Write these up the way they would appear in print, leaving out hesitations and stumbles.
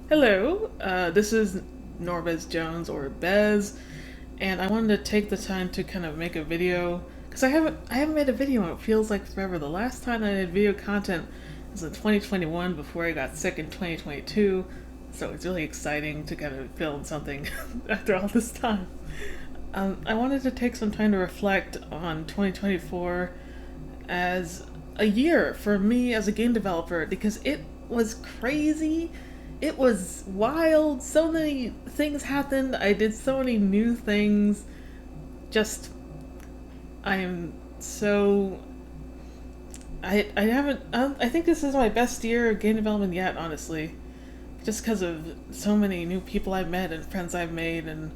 Hello, this is Norbez Jones or Bez, and I wanted to take the time to kind of make a video because I haven't made a video and it feels like forever. The last time I did video content was in 2021 before I got sick in 2022, so it's really exciting to kind of film something after all this time. I wanted to take some time to reflect on 2024 as a year for me as a game developer because it was crazy. It was wild. So many things happened. I did so many new things. Just, I am so. I haven't. I think this is my best year of game development yet, honestly. Just because of so many new people I've met and friends I've made, and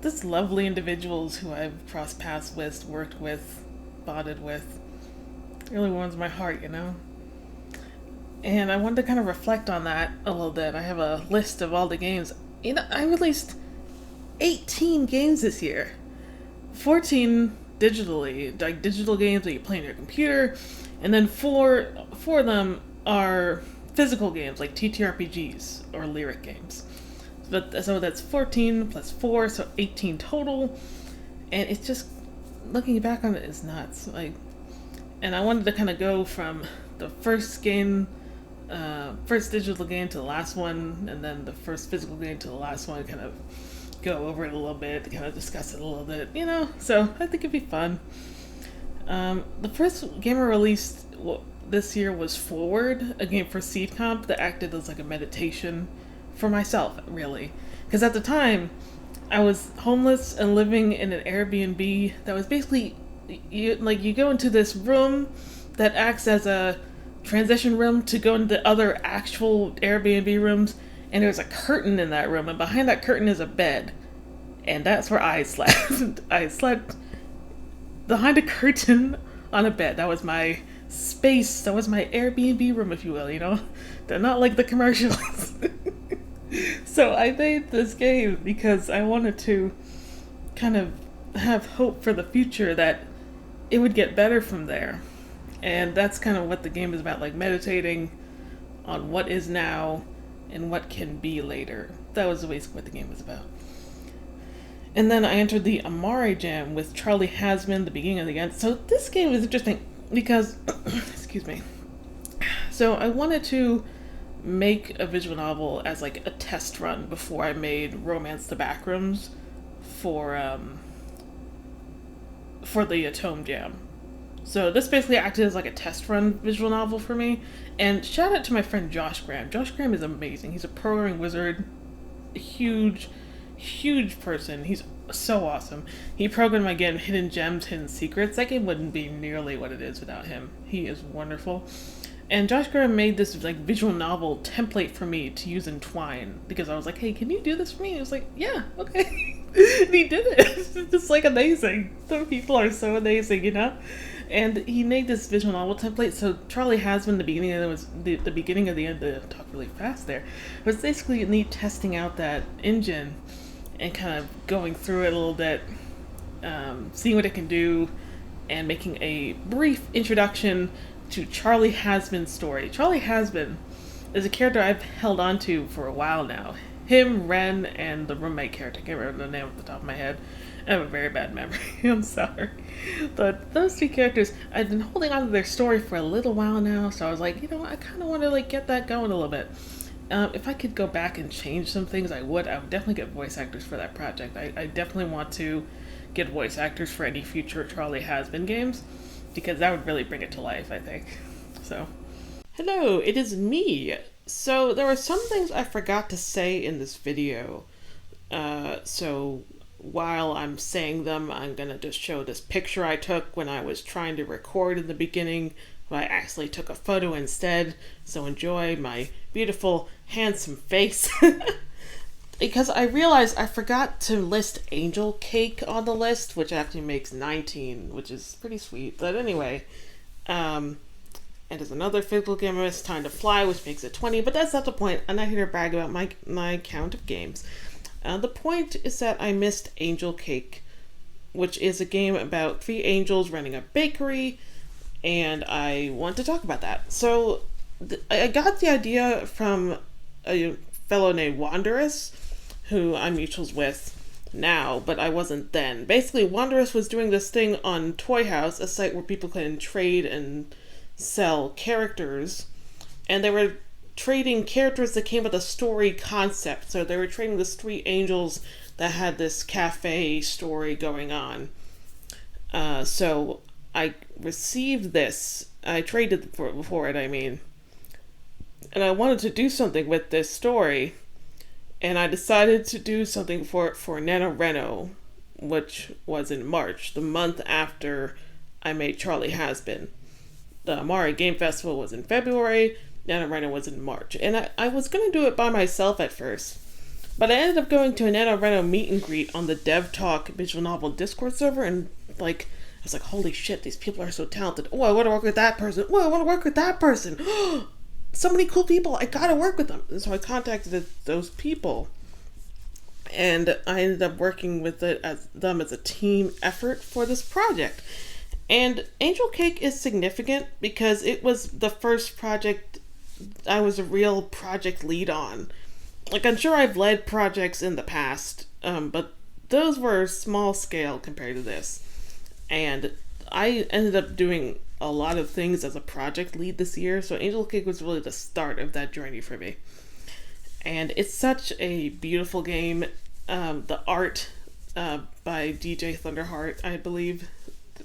just lovely individuals who I've crossed paths with, worked with, bonded with. It really warms my heart, you know? And I wanted to kind of reflect on that a little bit. I have a list of all the games. I released 18 games this year. 14 digitally, like digital games that you play on your computer, and then four of them are physical games like TTRPGs or lyric games. So that's 14 plus 4, so 18 total. And it's just looking back on it is nuts. And I wanted to kind of go from the first digital game to the last one, and then the first physical game to the last one. Kind of go over it a little bit, kind of discuss it a little bit, you know. So I think it'd be fun. The first game I released this year was Forward, a game for Seed Comp that acted as like a meditation for myself, really, because at the time I was homeless and living in an Airbnb that was basically you go into this room that acts as a transition room to go into other actual Airbnb rooms, and there's a curtain in that room, and behind that curtain is a bed, and that's where I slept. I slept behind a curtain on a bed. That was my space. That was my Airbnb room, if you will. You know, they're not like the commercials. So I made this game because I wanted to kind of have hope for the future that it would get better from there. And that's kind of what the game is about, like meditating on what is now and what can be later. That was basically what the game was about. And then I entered the Amare Jam with Charlie Hasman, the beginning of the end. So this game is interesting because, excuse me. So I wanted to make a visual novel as like a test run before I made Romance the Backrooms for for the Atome Jam. So this basically acted as like a test run visual novel for me. And shout out to my friend Josh Graham. Josh Graham is amazing. He's a programming wizard, a huge person. He's so awesome. He programmed my game Hidden Gems, Hidden Secrets. That game wouldn't be nearly what it is without him. He is wonderful. And Josh Graham made this like visual novel template for me to use in Twine because I was like, "Hey, can you do this for me?" And he was like, "Yeah, okay." And he did it. It's just like amazing. Some people are so amazing, you know. And he made this visual novel template. So Charlie Hasman, the beginning of it was the beginning of the end. To talk really fast there, was basically me testing out that engine and kind of going through it a little bit, seeing what it can do, and making a brief introduction to Charlie Hasman's story. Charlie Hasman is a character I've held on to for a while now. Him, Ren, and the roommate character. I can't remember the name off the top of my head. I have a very bad memory. I'm sorry. But those two characters, I've been holding on to their story for a little while now, so I was like, I kind of want to like get that going a little bit. If I could go back and change some things, I would. I would definitely get voice actors for that project. I definitely want to get voice actors for any future Charlie Hasman games because that would really bring it to life, I think. So, hello, it is me. So, there were some things I forgot to say in this video. So while I'm saying them, I'm gonna just show this picture I took when I was trying to record in the beginning. I actually took a photo instead, so enjoy my beautiful, handsome face. Because I realized I forgot to list Angel Cake on the list, which actually makes 19, which is pretty sweet. But anyway, and there's another physical game I missed, Time to Fly, which makes it 20, but that's not the point. I'm not here to brag about my count of games. The point is that I missed Angel Cake, which is a game about three angels running a bakery, and I want to talk about that. So I got the idea from a fellow named Wanderous, who I'm mutuals with now, but I wasn't then. Basically, Wanderous was doing this thing on Toy House, a site where people can trade and sell characters, and they were trading characters that came with a story concept. So they were trading the Street Angels that had this cafe story going on. So I received this. I traded for it, I mean. And I wanted to do something with this story. And I decided to do something for it for NaNoWriMo, which was in March, the month after I made Charlie Has Been. The Amari Game Festival was in February, NaNoWriMo was in March. And I was going to do it by myself at first. But I ended up going to a NaNoWriMo meet and greet on the Dev Talk visual novel Discord server, and I was like, holy shit, these people are so talented. Oh, I want to work with that person. Oh, I want to work with that person. So many cool people. I gotta work with them. And so I contacted those people, and I ended up working with them as a team effort for this project. And Angel Cake is significant because it was the first project I was a real project lead on. Like, I'm sure I've led projects in the past, but those were small scale compared to this. And I ended up doing a lot of things as a project lead this year, so Angel Cake was really the start of that journey for me. And it's such a beautiful game. The art by DJ Thunderheart, I believe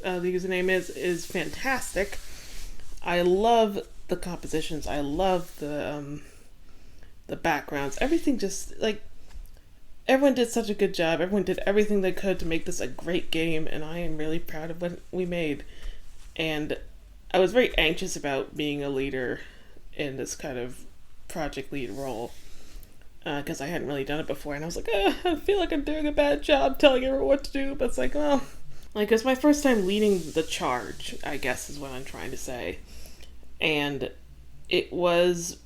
the username is fantastic. I love the compositions. I love the backgrounds. Everything just, like, everyone did such a good job. Everyone did everything they could to make this a great game, and I am really proud of what we made. And I was very anxious about being a leader in this kind of project lead role, because I hadn't really done it before, and I was like, I feel like I'm doing a bad job telling everyone what to do, but it's like, well, like, it's my first time leading the charge, I guess is what I'm trying to say. And it was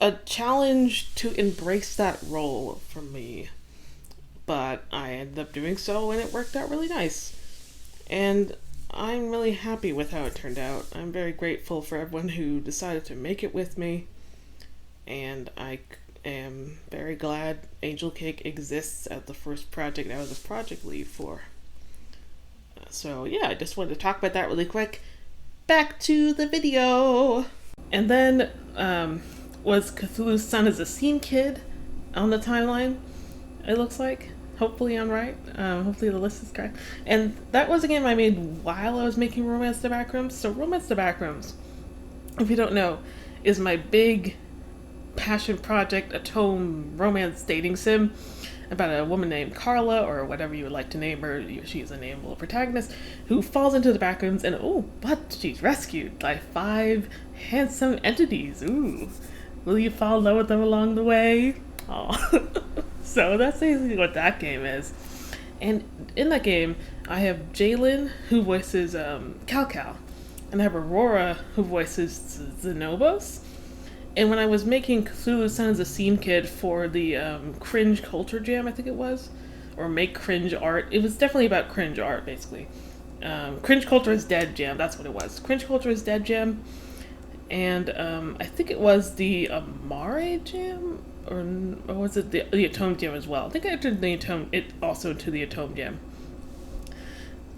a challenge to embrace that role for me, but I ended up doing so, and it worked out really nice. And I'm really happy with how it turned out. I'm very grateful for everyone who decided to make it with me, and I am very glad Angel Cake exists as the first project I was a project lead for. So yeah, I just wanted to talk about that really quick. Back to the video! And then was Cthulhu's Son as a Scene Kid on the timeline, it looks like. Hopefully I'm right. Hopefully the list is correct. And that was a game I made while I was making Romance the Backrooms. So Romance the Backrooms, if you don't know, is my big passion project, a tome romance dating sim about a woman named Carla, or whatever you would like to name her. She's a nameable protagonist who falls into the backrooms, and but she's rescued by 5 handsome entities. Ooh, will you fall in love with them along the way? Aw. So that's basically what that game is. And in that game, I have Jalen, who voices Cal, and I have Aurora, who voices Xenobos. And when I was making Cthulhu's Son as a Scene Kid for the Cringe Culture Jam, I think it was, or Make Cringe Art, it was definitely about cringe art, basically. Cringe Culture is Dead Jam, that's what it was. Cringe Culture is Dead Jam, and I think it was the Amare Jam, or was it the Atome Jam as well? I think I entered the Atome, it also to the Atome Jam.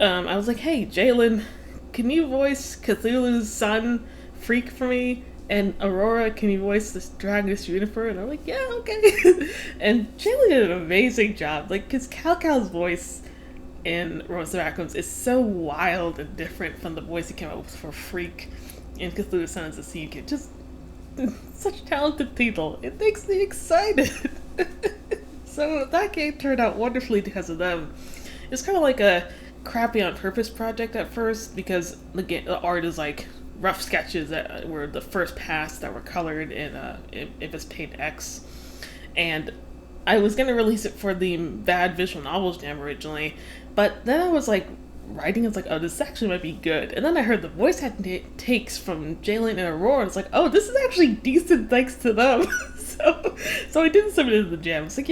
I was like, hey, Jalen, can you voice Cthulhu's Son Freak for me? And Aurora, can you voice this Dragoness Juniper? And I'm like, yeah, okay. And Jalen did an amazing job. Like, because Cal's voice in Romance the Backrooms is so wild and different from the voice he came up with for Freak in Cthulhu's Son as a Scene Kid. Just such talented people. It makes me excited. So that game turned out wonderfully because of them. It's kind of like a crappy on purpose project at first, because the art is like rough sketches that were the first pass that were colored in Ibis Paint X, and I was going to release it for the Bad Visual Novels Jam originally, but then I was like writing, it's like, oh, this actually might be good, and then I heard the voice takes from Jalen and Aurora, and it's like, oh, this is actually decent thanks to them. so I didn't submit it to the jam. It's like,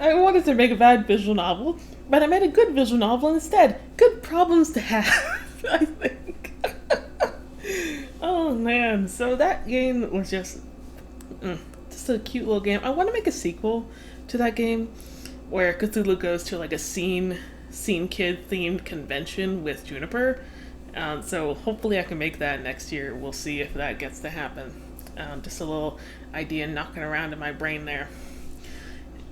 I wanted to make a bad visual novel, but I made a good visual novel instead. Good problems to have, I think. Oh man, so that game was just just a cute little game. I want to make a sequel to that game where Cthulhu goes to like a scene kid themed convention with Juniper. So hopefully I can make that next year. We'll see if that gets to happen. Just a little idea knocking around in my brain there.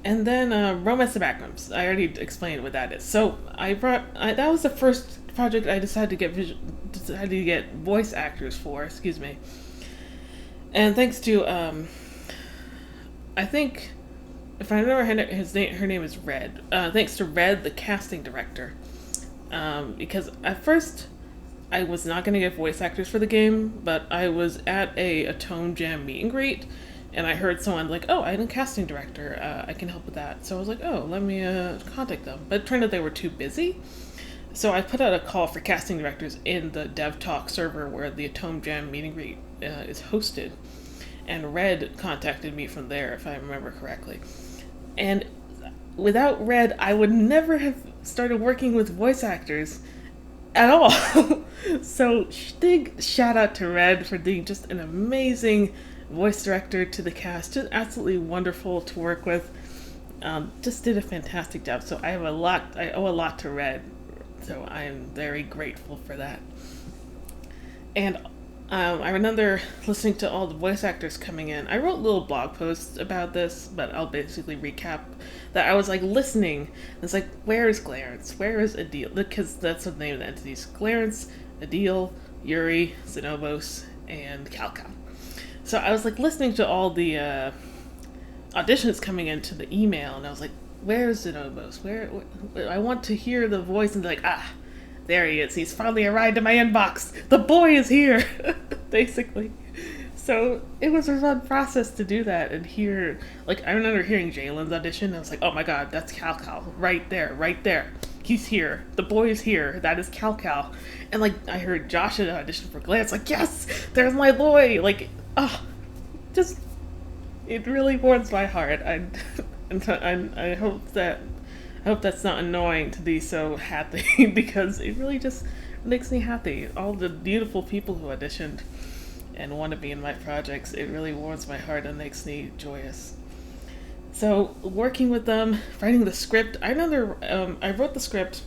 And then Romance the Backrooms. I already explained what that is. So that was the first project I decided to get voice actors for. Excuse me. And thanks to I think if I remember her name is Red. Thanks to Red, the casting director. Because at first I was not going to get voice actors for the game, but I was at a Atone Jam meet and greet, and I heard someone like, oh, I'm a casting director, I can help with that. So I was like, oh, let me contact them. But it turned out they were too busy. So I put out a call for casting directors in the DevTalk server where the Atone Jam meet and greet is hosted. And Red contacted me from there, if I remember correctly. And without Red, I would never have started working with voice actors at all. So big shout out to Red for being just an amazing voice director to the cast. Just absolutely wonderful to work with. Just did a fantastic job. So I owe a lot to Red. So I am very grateful for that. And I remember listening to all the voice actors coming in. I wrote little blog posts about this, but I'll basically recap that. I was like listening. It's like, where is Clarence? Where is Adil? Because that's the name of the entities. Clarence, Adil, Yuri, Xenobos, and Calcal. So I was like listening to all the auditions coming into the email, and I was like, where's Xenobos? Where I want to hear the voice and be like, there he is. He's finally arrived in my inbox. The boy is here, basically. So it was a fun process to do that and hear, like, I remember hearing Jalen's audition. I was like, oh my god, that's Cal. Right there. He's here. The boy is here. That is Cal. And, like, I heard Josh's audition for Glance. Like, yes, there's my boy. Like, just, it really warms my heart. I hope that's not annoying to be so happy because it really just makes me happy. All the beautiful people who auditioned and want to be in my projects, it really warms my heart and makes me joyous. So working with them, writing the script, I remember I wrote the script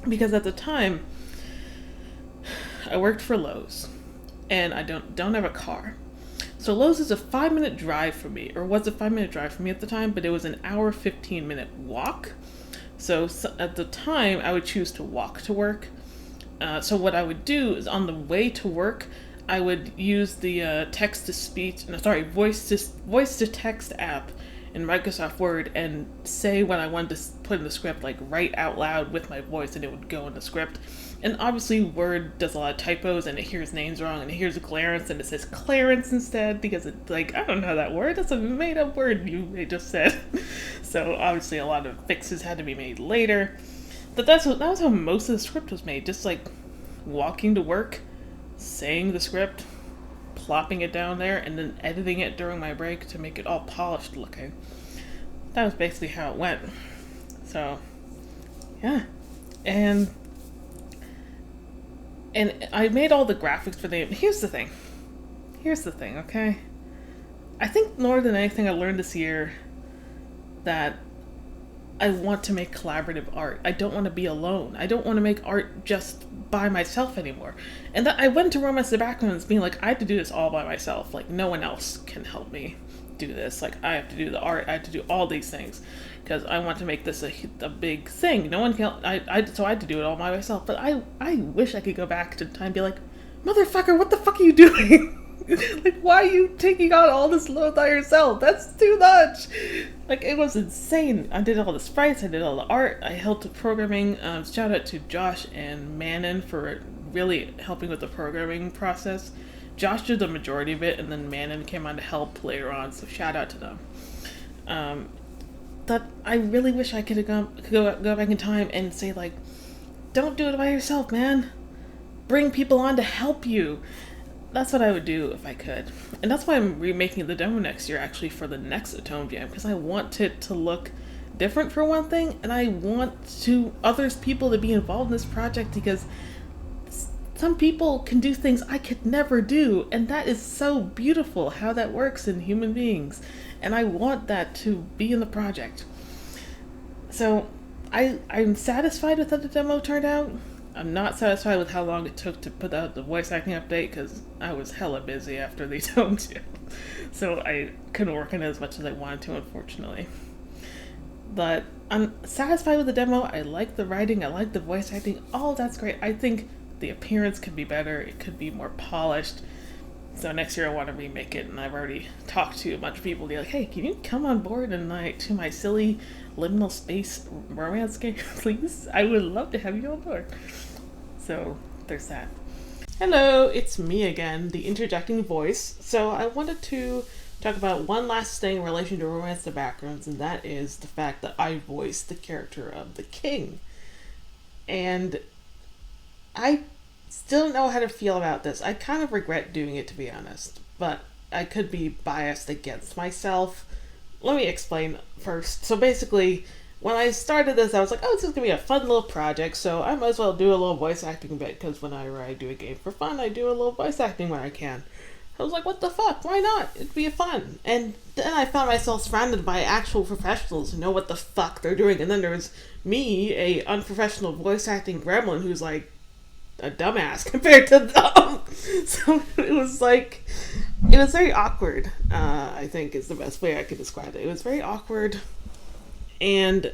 because at the time I worked for Lowe's and I don't have a car. So Lowe's is a 5-minute drive for me, or was a 5-minute drive for me at the time, but it was an hour 15-minute walk. So at the time, I would choose to walk to work. So what I would do is on the way to work, I would use the voice to text app in Microsoft Word and say what I wanted to put in the script, like write out loud with my voice, and it would go in the script. And obviously Word does a lot of typos and it hears names wrong and it hears Clarence and it says Clarence instead because it's like, I don't know that word. That's a made up word you just said. So obviously a lot of fixes had to be made later. But that was how most of the script was made. Just like walking to work, saying the script, plopping it down there, and then editing it during my break to make it all polished looking. That was basically how it went. So, yeah. And I made all the graphics for the... Here's the thing, okay? I think more than anything I learned this year that I want to make collaborative art. I don't want to be alone. I don't want to make art just by myself anymore. And that I went to Romance the Backrooms being like, I have to do this all by myself. Like, no one else can help me do this. Like, I have to do the art. I have to do all these things because I want to make this a big thing. No one can. So I had to do it all by myself. But I wish I could go back to time and be like, motherfucker, what the fuck are you doing? Like, why are you taking on all this load by yourself? That's too much. Like, it was insane. I did all the sprites, I did all the art, I helped with programming. Shout out to Josh and Manon for really helping with the programming process. Josh did the majority of it, and then Manon came on to help later on, so shout out to them. That I really wish I could go back in time and say, like, don't do it by yourself, man. Bring people on to help you. That's what I would do if I could. And that's why I'm remaking the demo next year, actually, for the next Atone Jam, because I want it to look different for one thing, and I want people to be involved in this project because some people can do things I could never do, and that is so beautiful how that works in human beings. And I want that to be in the project. So I'm satisfied with how the demo turned out. I'm not satisfied with how long it took to put out the voice acting update because I was hella busy after the demo too. So I couldn't work on it as much as I wanted to, unfortunately. But I'm satisfied with the demo. I like the writing. I like the voice acting. All that's great. I think the appearance could be better. It could be more polished. So next year I want to remake it, and I've already talked to a bunch of people. They're like, "Hey, can you come on board and to my silly liminal space romance game, please? I would love to have you on board." So there's that. Hello, it's me again, the interjecting voice. So I wanted to talk about one last thing in relation to Romance the Backgrounds, and that is the fact that I voiced the character of the king. And I still don't know how to feel about this. I kind of regret doing it, to be honest, but I could be biased against myself. Let me explain first. So basically, when I started this, I was like, oh, this is going to be a fun little project, so I might as well do a little voice acting bit, because whenever I do a game for fun, I do a little voice acting when I can. I was like, what the fuck? Why not? It'd be fun. And then I found myself surrounded by actual professionals who know what the fuck they're doing. And then there was me, a unprofessional voice acting gremlin who's like a dumbass compared to them. So it was very awkward, I think is the best way I could describe it. It was very awkward, and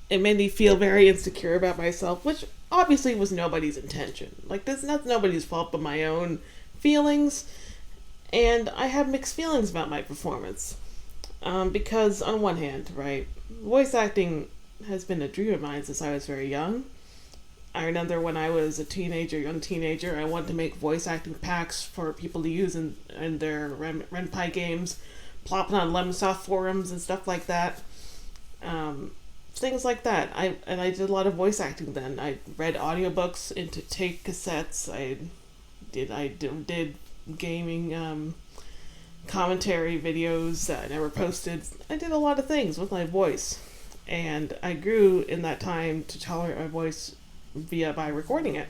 it made me feel very insecure about myself, which obviously was nobody's intention. Like, that's not nobody's fault but my own feelings. And I have mixed feelings about my performance. Because on one hand, right, voice acting has been a dream of mine since I was very young. I remember when I was a young teenager, I wanted to make voice acting packs for people to use in their Renpai games, plopping on Lemsoft forums and stuff like that. Things like that. I did a lot of voice acting then. I read audiobooks into tape cassettes. I did gaming commentary videos that I never posted. I did a lot of things with my voice, and I grew in that time to tolerate my voice by recording it,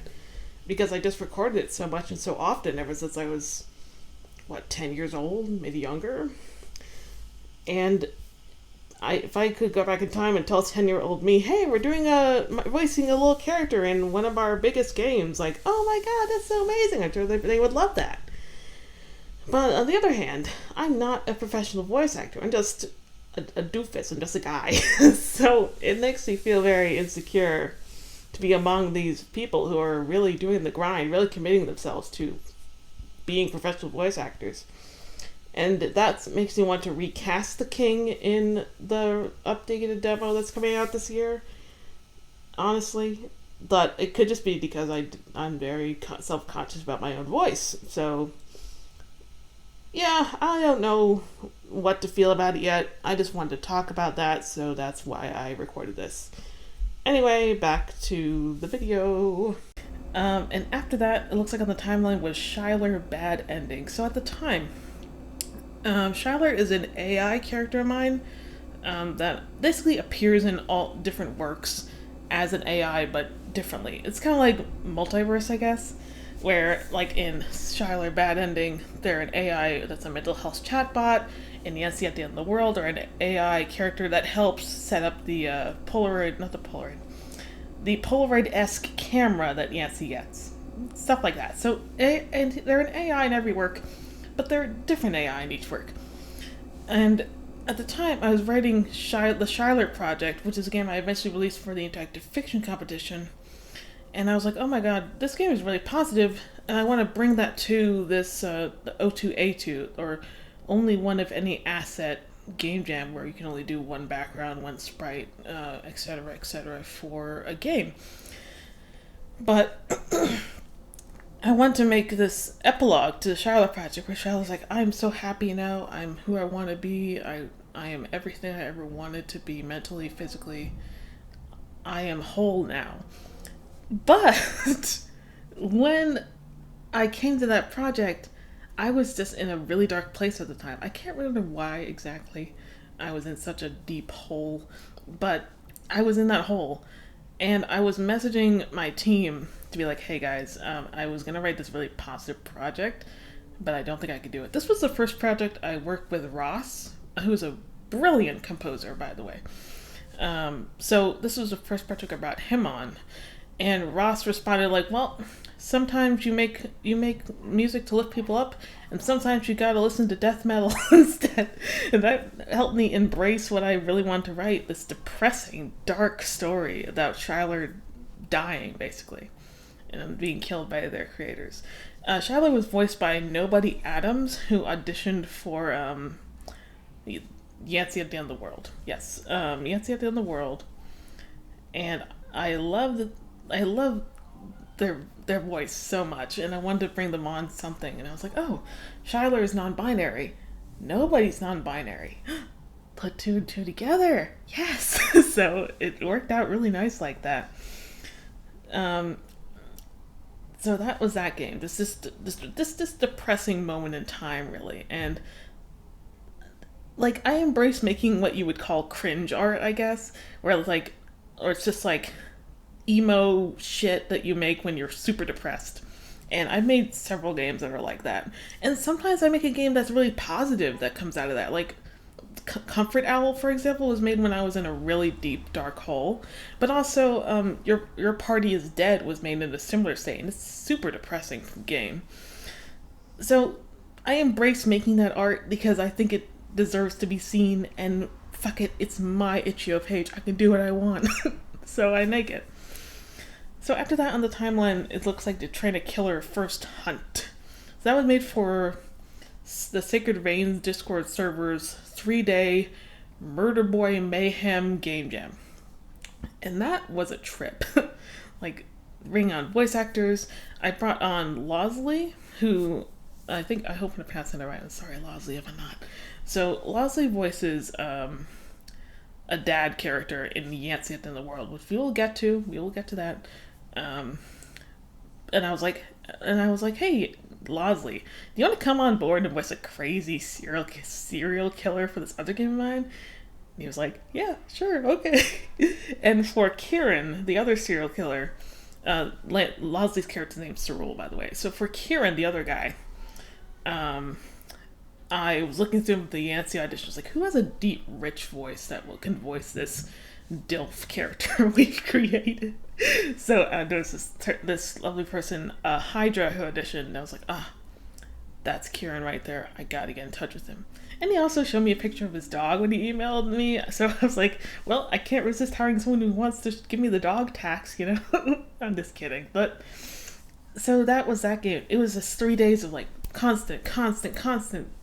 because I just recorded it so much and so often ever since I was 10 years old, maybe younger. And if I could go back in time and tell 10-year-old me, hey, we're doing voicing a little character in one of our biggest games, like, oh my god, that's so amazing, I'm sure they would love that. But on the other hand, I'm not a professional voice actor. I'm just a doofus. I'm just a guy. So it makes me feel very insecure to be among these people who are really doing the grind, really committing themselves to being professional voice actors. And that makes me want to recast the king in the updated demo that's coming out this year, honestly. But it could just be because I'm very self-conscious about my own voice. So yeah, I don't know what to feel about it yet. I just wanted to talk about that, so that's why I recorded this. Anyway, back to the video. And after that, it looks like on the timeline was Shylar Bad Ending. So at the time, Shylar is an AI character of mine that basically appears in all different works as an AI, but differently. It's kind of like multiverse, I guess, where, like in Shylar Bad Ending, they're an AI that's a mental health chatbot. In Yancy at the End of the World, or an AI character that helps set up the Polaroid-esque camera that Yancy gets. Stuff like that. So, and they're an AI in every work, but they're different AI in each work. And at the time, I was writing the Shylar Project, which is a game I eventually released for the interactive fiction competition. And I was like, oh my god, this game is really positive, and I want to bring that to this the O2A2, or only one of any asset game jam where you can only do one background, one sprite, etc., for a game. But I want to make this epilogue to the Shylar Project, where Shylar's like, I'm so happy now, I'm who I want to be, I am everything I ever wanted to be, mentally, physically. I am whole now. But when I came to that project, I was just in a really dark place at the time. I can't remember why exactly I was in such a deep hole, but I was in that hole. And I was messaging my team to be like, hey guys, I was going to write this really positive project, but I don't think I could do it. This was the first project I worked with Ross, who's a brilliant composer, by the way. So this was the first project I brought him on. And Ross responded like, well, sometimes you make music to lift people up, and sometimes you gotta listen to death metal instead. And that helped me embrace what I really wanted to write, this depressing, dark story about Shyler dying, basically, and being killed by their creators. Shyler was voiced by Nobody Adams, who auditioned for Yancey at the End of the World. Yes, Yancey at the End of the World. And I love their voice so much, and I wanted to bring them on something, and I was like, oh, Shyler is non-binary. Nobody's non-binary. Put two and two together. Yes. So it worked out really nice like that. So that was that game. This depressing moment in time, really, and like I embrace making what you would call cringe art, I guess, where it's like, or it's just like emo shit that you make when you're super depressed. And I've made several games that are like that. And sometimes I make a game that's really positive that comes out of that. Like Comfort Owl, for example, was made when I was in a really deep, dark hole. But also, Your Party is Dead was made in a similar state. And it's a super depressing game. So I embrace making that art because I think it deserves to be seen. And fuck it, it's my itch.io page. I can do what I want. So I make it. So after that on the timeline, it looks like the Train a Killer First Hunt. So that was made for the Sacred Reigns Discord servers 3-day Murder Boy Mayhem Game Jam. And that was a trip. Like, bringing on voice actors. I brought on Losley, who I hope I'm pronouncing it right. I'm sorry, Losley, if I'm not. So Losley voices a dad character in Yancey at the End of the World, which we will get to that. And I was like, hey, Losley, do you want to come on board and voice a crazy serial killer for this other game of mine? And he was like, yeah, sure, okay. And for Kieran, the other serial killer, Losley's character's name's Cerule, by the way. So for Kieran, the other guy, I was looking through the Yancey auditions, like, who has a deep, rich voice that can voice this DILF character we've created? So there was this lovely person, Hydra, who auditioned, and I was like, that's Kieran right there. I gotta get in touch with him. And he also showed me a picture of his dog when he emailed me, so I was like, well, I can't resist hiring someone who wants to give me the dog tax, you know? I'm just kidding. But, so that was that game. It was just 3 days of, like, constant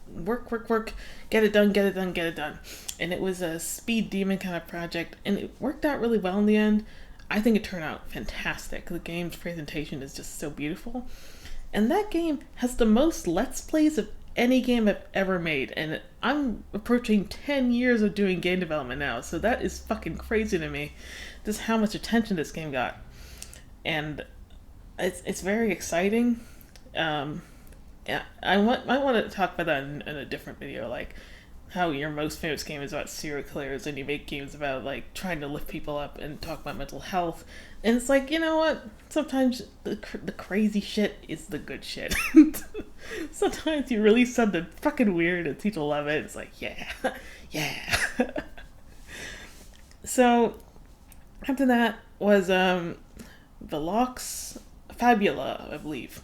work, get it done. And it was a speed demon kind of project, and it worked out really well in the end. I think it turned out fantastic. The game's presentation is just so beautiful. And that game has the most Let's Plays of any game I've ever made. And I'm approaching 10 years of doing game development now, so that is fucking crazy to me, just how much attention this game got. And it's very exciting. Yeah, I want to talk about that in a different video, like how your most famous game is about serial killers and you make games about like trying to lift people up and talk about mental health. And it's like, you know what? Sometimes the crazy shit is the good shit. Sometimes you release something fucking weird and people love it. It's like, yeah. So after that was Velox Fabula, I believe,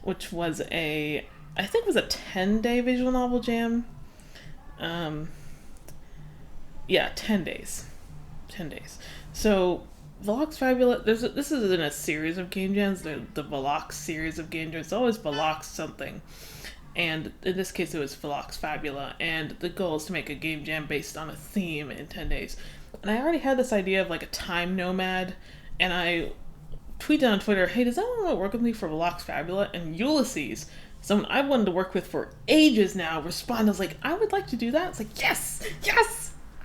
which was I think it was a 10-day visual novel jam. 10 days. 10 days. So, Velox Fabula, this is in a series of game jams, the Velox series of game jams. It's always Velox something. And in this case, it was Velox Fabula. And the goal is to make a game jam based on a theme in 10 days. And I already had this idea of like a time nomad. And I tweeted on Twitter, hey, does anyone want to work with me for Velox Fabula? And Ulysses, someone I've wanted to work with for ages now, responded. I was like, I would like to do that. It's like, yes,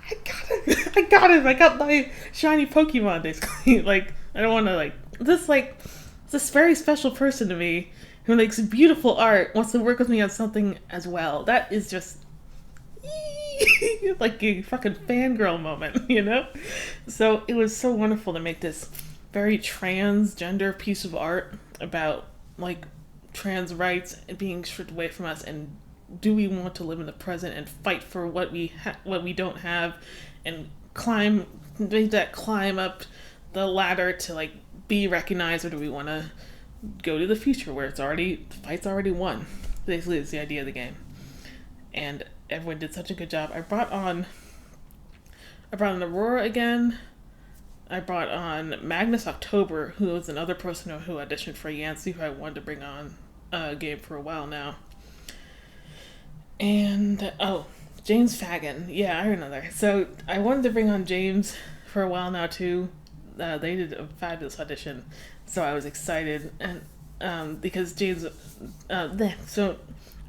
I got it. I got my shiny Pokemon, basically. Like, I don't want to, this very special person to me who makes beautiful art wants to work with me on something as well. That is just like a fucking fangirl moment, you know? So it was so wonderful to make this very transgender piece of art about like trans rights being stripped away from us, and do we want to live in the present and fight for what we don't have, and climb make that climb up the ladder to like be recognized, or do we want to go to the future where the fight's already won? Basically, it's the idea of the game, and everyone did such a good job. I brought on Aurora again. I brought on Magnus October, who was another person who auditioned for Yancey, who I wanted to bring on a game for a while now. And, oh, James Fagan. Yeah, I remember. So I wanted to bring on James for a while now, too. They did a fabulous audition, so I was excited. And because James. So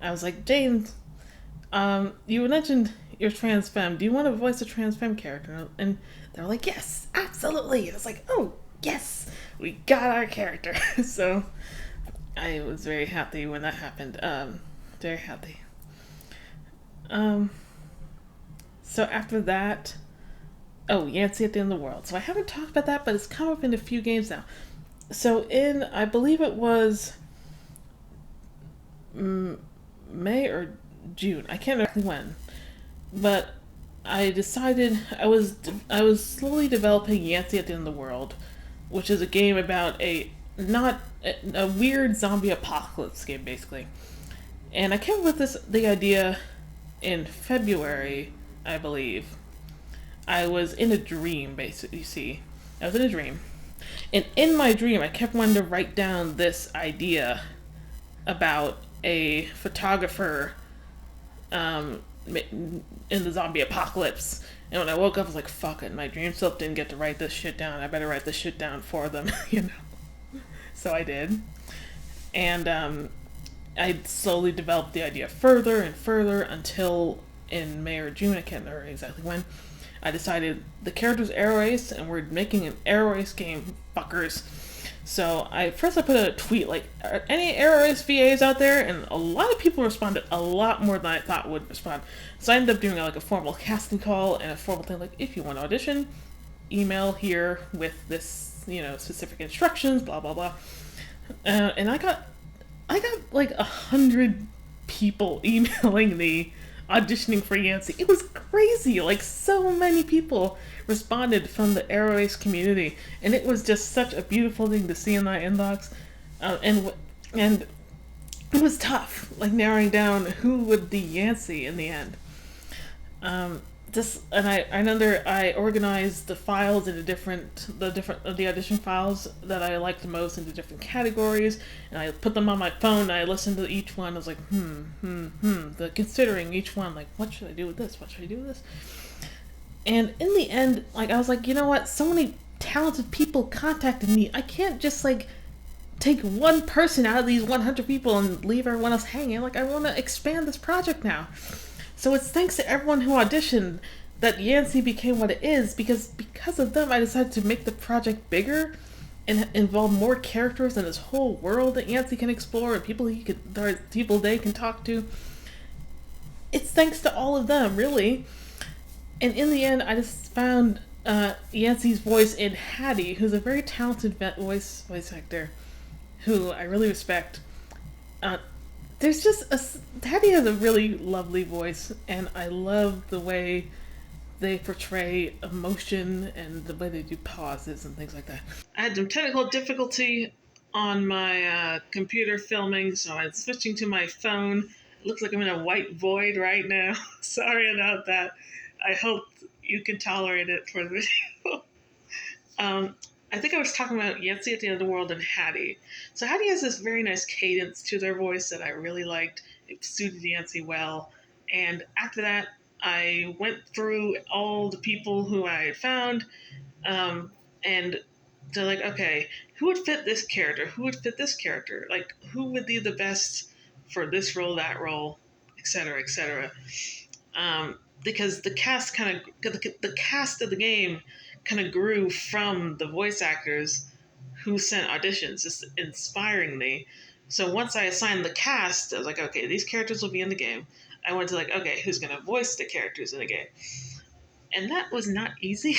I was like, James, you mentioned you're trans femme. Do you want to voice a trans femme character? And they were like, yes, absolutely. And I was like, oh, yes, we got our character. So I was very happy when that happened. Very happy. So after that, oh, Yancey at the End of the World. So I haven't talked about that, but it's come up in a few games now. So I believe it was May or June. I can't remember when, but I decided I was slowly developing Yancey at the End of the World, which is a game about a weird zombie apocalypse game basically. And I came up with the idea in February, I believe. I was in a dream, basically. You see, I was in a dream, and in my dream, I kept wanting to write down this idea about a photographer in the zombie apocalypse. And when I woke up, I was like, fuck it. My dream self didn't get to write this shit down. I better write this shit down for them, you know? So I did. And I slowly developed the idea further and further until in May or June, I can't remember exactly when, I decided the character's Aero Ace and we're making an Aero Ace game, fuckers. So I put a tweet like, are any Aero Ace VAs out there? And a lot of people responded, a lot more than I thought would respond. So I ended up doing like a formal casting call and a formal thing like, if you want to audition, email here with this, specific instructions, blah blah blah. And I got like 100 people emailing me auditioning for Yancey. It was crazy. Like, so many people responded from the Aero Ace community, and it was just such a beautiful thing to see in my inbox. And it was tough, like narrowing down who would be Yancey in the end. I organized the files into the audition files that I liked the most into different categories, and I put them on my phone. And I listened to each one. I was like, considering each one, like, what should I do with this? What should I do with this? And in the end, like, I was like, you know what? So many talented people contacted me. I can't just like take one person out of these 100 people and leave everyone else hanging. Like, I want to expand this project now. So it's thanks to everyone who auditioned that Yancey became what it is, because of them I decided to make the project bigger and involve more characters in this whole world that Yancey can explore and people they can talk to. It's thanks to all of them, really. And in the end, I just found Yancey's voice in Hattie, who's a very talented voice actor who I really respect. Hattie has a really lovely voice, and I love the way they portray emotion and the way they do pauses and things like that. I had some technical difficulty on my computer filming, so I'm switching to my phone. It looks like I'm in a white void right now. Sorry about that. I hope you can tolerate it for the video. I think I was talking about Yancey at the End of the World and Hattie. So Hattie has this very nice cadence to their voice that I really liked. It suited Yancey well. And after that, I went through all the people who I had found, and they're like, okay, who would fit this character? Who would fit this character? Like, who would be the best for this role, that role, etc., etc. Because the cast of the game kind of grew from the voice actors who sent auditions, just inspiringly. So once I assigned the cast, I was like, okay, these characters will be in the game. I went to like, okay, who's going to voice the characters in the game? And that was not easy.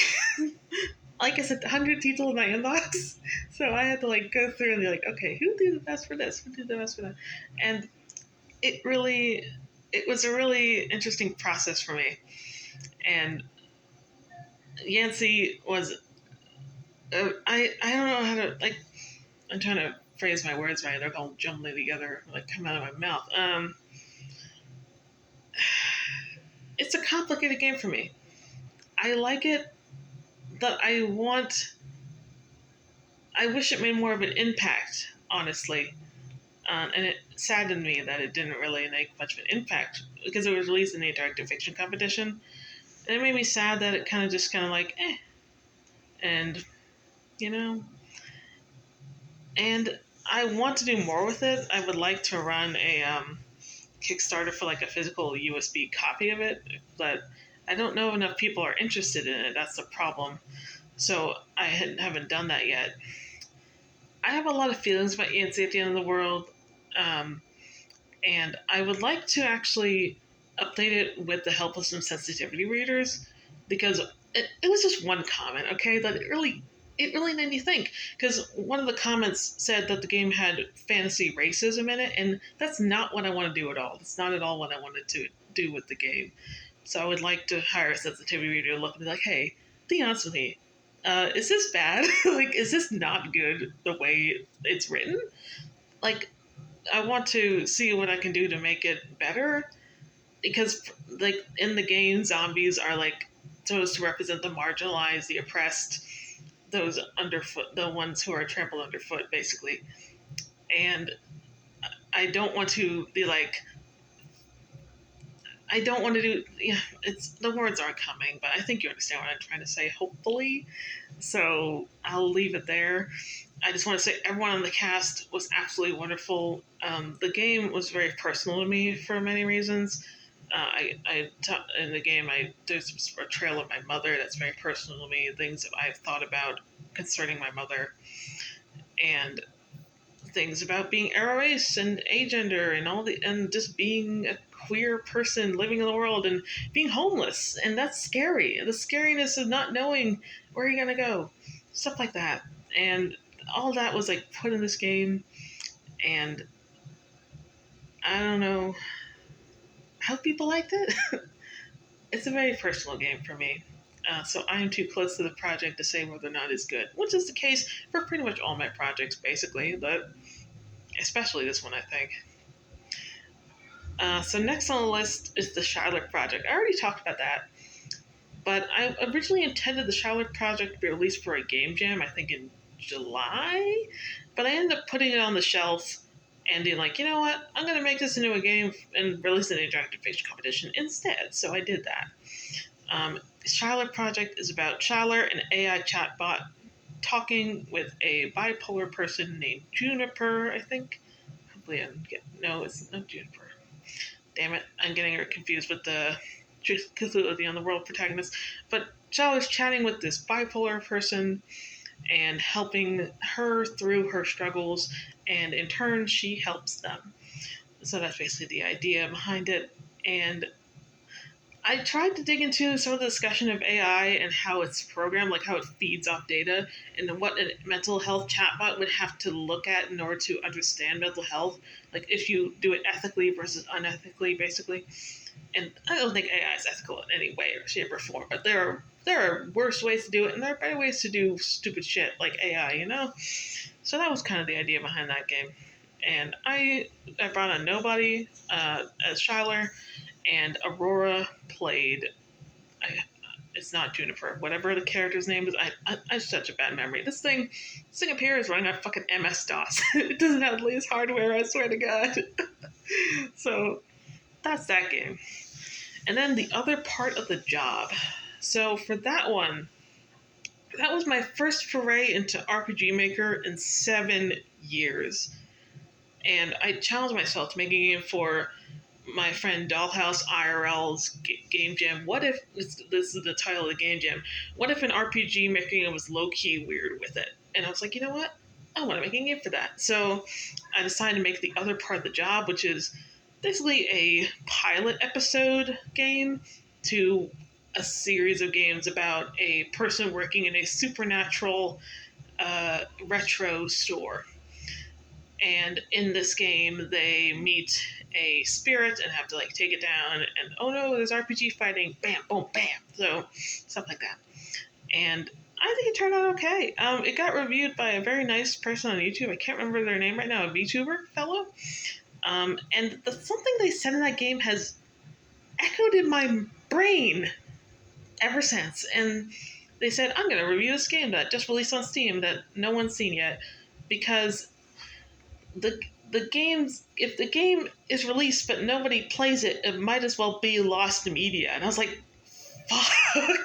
like I said, 100 people in my inbox. So I had to like go through and be like, okay, who did the best for this? Who did the best for that? And it really, it was a really interesting process for me. And Yancey was, I don't know how to, like, I'm trying to phrase my words right. They're all jumbling together, like come out of my mouth. It's a complicated game for me. I like it, but I wish it made more of an impact, honestly. And it saddened me that it didn't really make much of an impact because it was released in the interactive fiction competition. And it made me sad that it kind of like, eh. And, you know, and I want to do more with it. I would like to run a Kickstarter for like a physical USB copy of it, but I don't know if enough people are interested in it. That's the problem. So I haven't done that yet. I have a lot of feelings about Yancey at the End of the World, um, and I would like to actually update it with the helpless and sensitivity readers because it was just one comment, okay, that it really made me think because one of the comments said that the game had fantasy racism in it, and that's not what I want to do at all. That's not at all what I wanted to do with the game. So I would like to hire a sensitivity reader to look and be like, hey, be honest with me. Is this bad? Like, is this not good the way it's written? Like, I want to see what I can do to make it better because, like, in the game, zombies are like supposed to represent the marginalized, the oppressed, those underfoot, the ones who are trampled underfoot, basically. And I don't want to be like, I don't want to do. Yeah, it's the words aren't coming, but I think you understand what I'm trying to say. Hopefully, so I'll leave it there. I just want to say everyone on the cast was absolutely wonderful. The game was very personal to me for many reasons. In the game, there's a portrayal of my mother that's very personal to me. Things that I've thought about concerning my mother, and things about being aroace and agender and and just being a queer person living in the world and being homeless, and that's scary. The scariness of not knowing where you're gonna go, stuff like that, and all that was like put in this game, and I don't know how people liked it. It's a very personal game for me. So I am too close to the project to say whether or not it's good, which is the case for pretty much all my projects, basically, but especially this one, I think. So next on the list is the Charlotte Project. I already talked about that, but I originally intended the Charlotte Project to be released for a game jam, I think in July, but I ended up putting it on the shelf and being like, you know what, I'm going to make this into a game and release an interactive fiction competition instead. So I did that. Charlotte Project is about Schaller, an AI chatbot, talking with a bipolar person named Juniper, I think. Hopefully no, it's not Juniper. Damn it, I'm getting her confused with the Cthulhu the Underworld protagonist. But Shao chatting with this bipolar person and helping her through her struggles, and in turn, she helps them. So that's basically the idea behind it. And I tried to dig into some of the discussion of AI and how it's programmed, like how it feeds off data, and what a mental health chatbot would have to look at in order to understand mental health, like if you do it ethically versus unethically, basically. And I don't think AI is ethical in any way or shape or form, but there are worse ways to do it, and there are better ways to do stupid shit like AI, you know? So that was kind of the idea behind that game. And I brought on Nobody as Shyler, and Aurora played. It's not Juniper. Whatever the character's name is, I have such a bad memory. This thing up here is running on fucking MS DOS. It doesn't have the latest hardware. I swear to God. So that's that game. And then the other part of the job. So for that one, that was my first foray into RPG Maker in 7 years. And I challenged myself to make a game for my friend Dollhouse IRL's Game Jam. What if, this is the title of the Game Jam, what if an RPG making it was low-key weird with it? And I was like, you know what? I want to make a game for that. So I decided to make the other part of the job, which is basically a pilot episode game to a series of games about a person working in a supernatural retro store. And in this game, they meet a spirit and have to like take it down. And oh no, there's RPG fighting. Bam, boom, bam. So stuff like that. And I think it turned out okay. It got reviewed by a very nice person on YouTube. I can't remember their name right now. A VTuber fellow. And something they said in that game has echoed in my brain ever since. And they said, I'm going to review this game that just released on Steam that no one's seen yet, because the games, if the game is released but nobody plays it, it might as well be lost media. And I was like, fuck,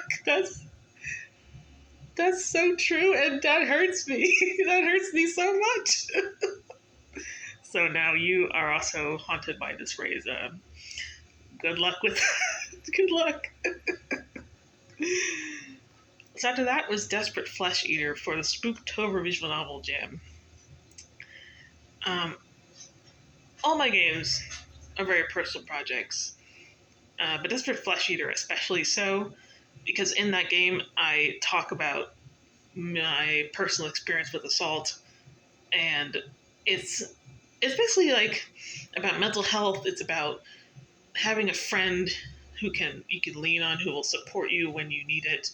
that's so true, and that hurts me. That hurts me so much. So now you are also haunted by this phrase. Good luck with good luck. So after that was Desperate Flesh Eater for the Spooktober Visual Novel Jam. Um, all my games are very personal projects, but Desperate Flesh Eater especially so, because in that game I talk about my personal experience with assault, and it's basically like about mental health. It's about having a friend you can lean on, who will support you when you need it,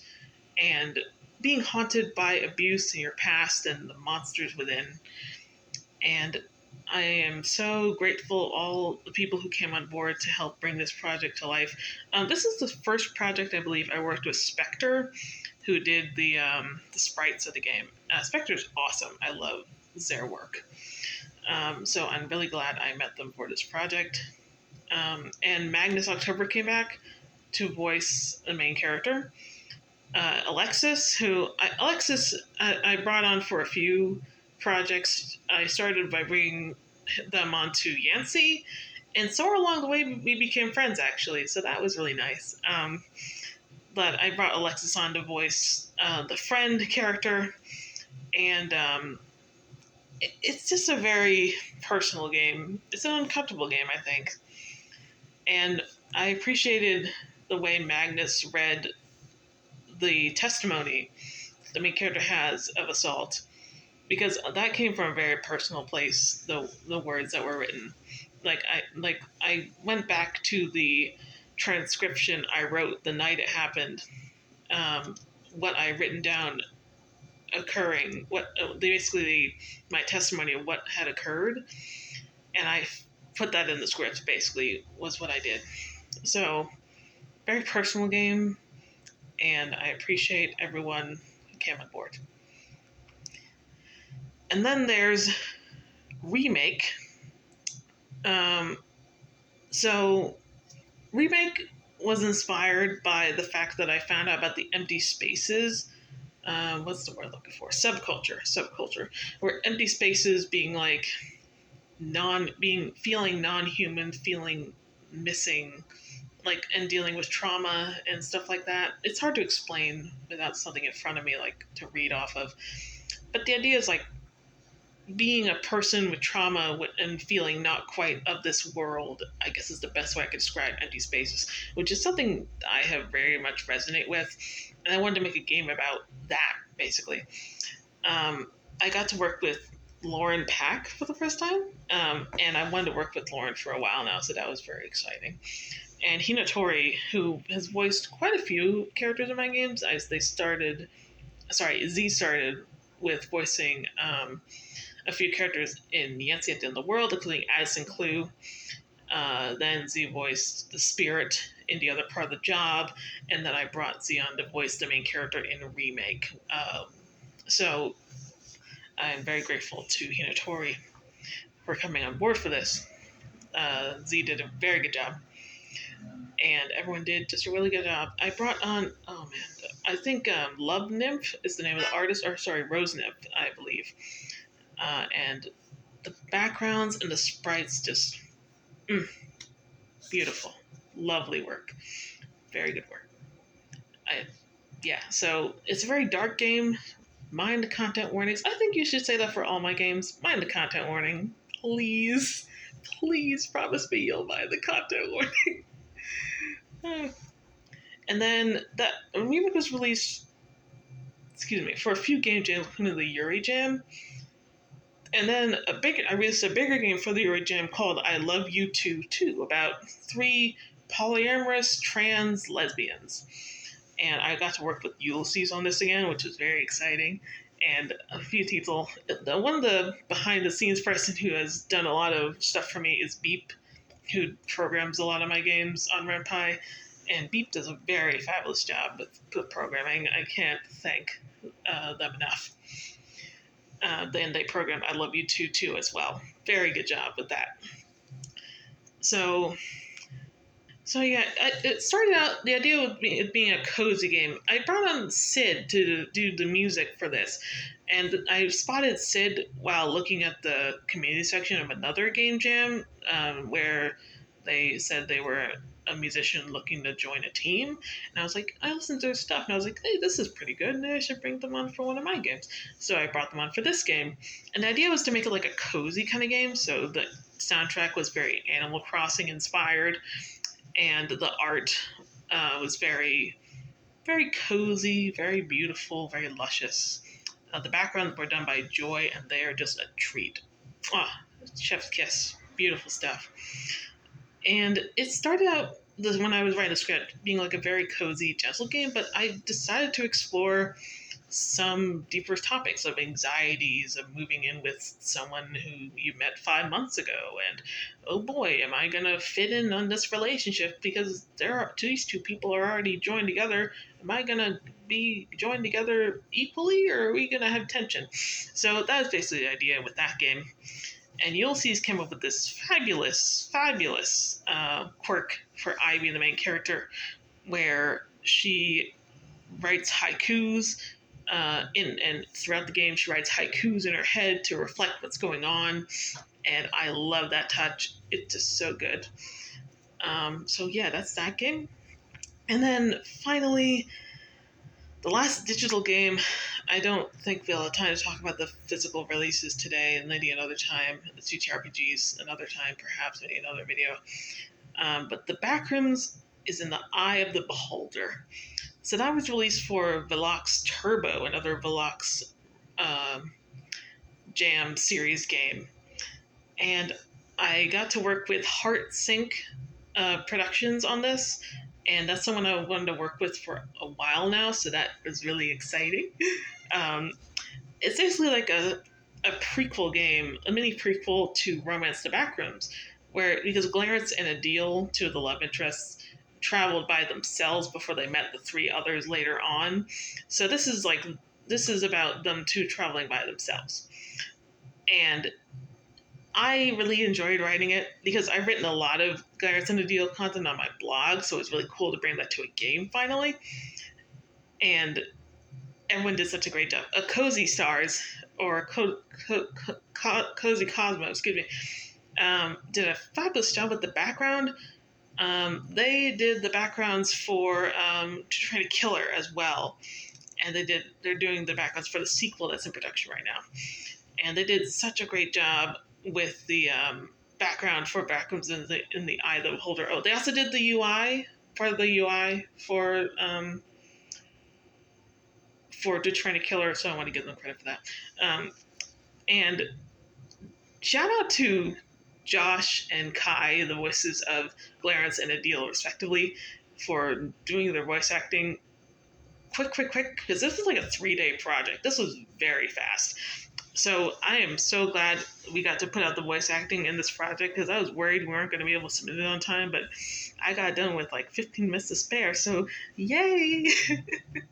and being haunted by abuse in your past and the monsters within. And I am so grateful all the people who came on board to help bring this project to life. This is the first project I believe I worked with Spectre, who did the sprites of the game. Spectre's awesome. I love their work. So I'm really glad I met them for this project. And Magnus October came back to voice the main character. Alexis, I brought on for a few projects. I started by bringing them onto Yancey, and somewhere along the way we became friends actually. So that was really nice. But I brought Alexis on to voice the friend character, and it's just a very personal game. It's an uncomfortable game, I think, and I appreciated the way Magnus read the testimony the main character has of assault, because that came from a very personal place. The words that were written, I went back to the transcription I wrote the night it happened, what I written down occurring, what basically my testimony of what had occurred, and I put that in the script. Basically, was what I did. So, very personal game, and I appreciate everyone who came on board. And then there's Remake. So Remake was inspired by the fact that I found out about the empty spaces. What's the word I'm looking for? Subculture, where empty spaces being like feeling non-human, feeling missing, like, and dealing with trauma and stuff like that. It's hard to explain without something in front of me, like, to read off of. But the idea is like being a person with trauma and feeling not quite of this world, I guess, is the best way I could describe empty spaces, which is something I have very much resonate with. And I wanted to make a game about that, basically. I got to work with Lauren Pack for the first time, and I wanted to work with Lauren for a while now, so that was very exciting. And Hinatori, who has voiced quite a few characters in my games, Z started with voicing a few characters in Yancey at the End of the World, including Addison Clue. Then Z voiced the Spirit in the other part of the job, and then I brought Z on to voice the main character in Remake. So I'm very grateful to Hinatori for coming on board for this. Z did a very good job, and everyone did just a really good job. I brought on, I think Love Nymph is the name of the artist, or sorry, Rose Nymph, I believe. And the backgrounds and the sprites just beautiful, lovely work, very good work. So it's a very dark game. Mind the content warnings. I think you should say that for all my games. Mind the content warning, please. Please promise me you'll mind the content warning. And then that remake was released, excuse me, for a few game jams, including the Yuri Jam. And then I released a bigger game for the Yuri Jam called I Love You Too, about three polyamorous trans lesbians. And I got to work with Ulysses on this again, which was very exciting. And a few people. One of the behind the scenes person who has done a lot of stuff for me is Beep, who programs a lot of my games on RenPy. And Beep does a very fabulous job with programming. I can't thank them enough. Then they programmed I Love You Too as well. Very good job with that. So So yeah, it started out the idea of it being a cozy game. I brought on Sid to do the music for this, and I spotted Sid while looking at the community section of another game jam where they said they were a musician looking to join a team, and I was like, I listened to their stuff, and I was like, hey, this is pretty good, and I should bring them on for one of my games. So I brought them on for this game, and the idea was to make it like a cozy kind of game. So the soundtrack was very Animal Crossing inspired and the art was very, very cozy, very beautiful, very luscious. The backgrounds were done by Joy, and they are just a treat. Ah, chef's kiss, beautiful stuff. And it started out when I was writing the script being like a very cozy, gentle game, but I decided to explore some deeper topics of anxieties of moving in with someone who you met 5 months ago, and oh boy, am I gonna fit in on this relationship because these two people are already joined together. Am I gonna be joined together equally, or are we gonna have tension? So that was basically the idea with that game. And Ulysses came up with this fabulous quirk for Ivy, the main character, where she writes haikus and throughout the game she writes haikus in her head to reflect what's going on, and I love that touch. It's just so good. So yeah, that's that game. And then finally, the last digital game. I don't think we'll have time to talk about the physical releases today, and maybe another time. The CTRPGs another time, perhaps maybe another video. But the Backrooms is in the eye of the beholder. So that was released for Velox Turbo, another Velox um, Jam series game. And I got to work with Heart Sync Productions on this, and that's someone I wanted to work with for a while now, so that was really exciting. Um, it's basically like a prequel game, a mini prequel to Romance the Backrooms, where because Clarence and Adil, two of the love interests, traveled by themselves before they met the three others later on. So this is about them two traveling by themselves. And I really enjoyed writing it because I've written a lot of Clarence and Adil content on my blog, so it was really cool to bring that to a game finally. And everyone did such a great job. A Cozy Stars, or Cozy Cosmo, excuse me, did a fabulous job with the background. They did the backgrounds for To Train a Killer as well, and they're doing the backgrounds for the sequel that's in production right now. And they did such a great job with the background for Backrooms in the Eye of the Beholder. Oh, they also did the UI, part of the UI for To Train a Killer, so I want to give them credit for that. And shout out to Josh and Kai, the voices of Clarence and Adil, respectively, for doing their voice acting quick, because this was like a 3-day project. This was very fast. So I am so glad we got to put out the voice acting in this project because I was worried we weren't going to be able to submit it on time, but I got done with like 15 minutes to spare. So yay!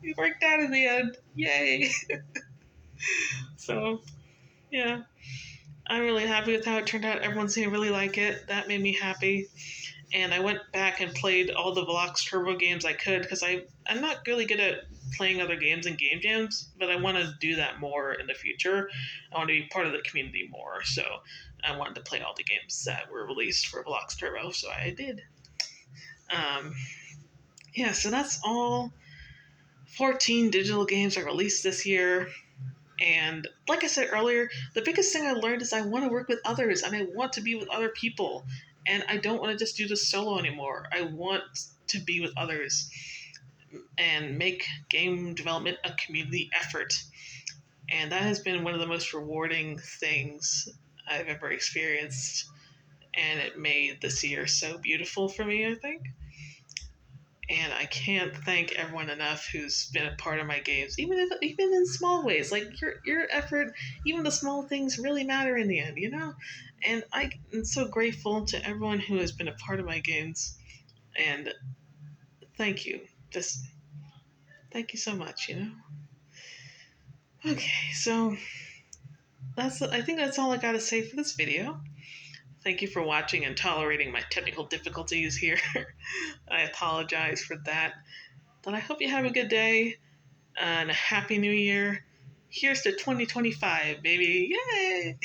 It worked out in the end. Yay! So yeah, I'm really happy with how it turned out. Everyone seemed to really like it. That made me happy. And I went back and played all the Velox Turbo games I could because I'm not really good at playing other games and game jams, but I want to do that more in the future. I want to be part of the community more, so I wanted to play all the games that were released for Velox Turbo, so I did. Um, yeah, so that's all 14 digital games I released this year. And like I said earlier, the biggest thing I learned is I want to work with others and I want to be with other people. And I don't want to just do this solo anymore. I want to be with others. and make game development a community effort. And that has been one of the most rewarding things I've ever experienced. And it made this year so beautiful for me, I think. And I can't thank everyone enough who's been a part of my games, even in small ways. Like your effort, even the small things really matter in the end, you know. And I'm so grateful to everyone who has been a part of my games. And thank you, just thank you so much, you know. Okay, so I think that's all I got to say for this video. Thank you for watching and tolerating my technical difficulties here. I apologize for that. But I hope you have a good day and a happy new year. Here's to 2025, baby. Yay!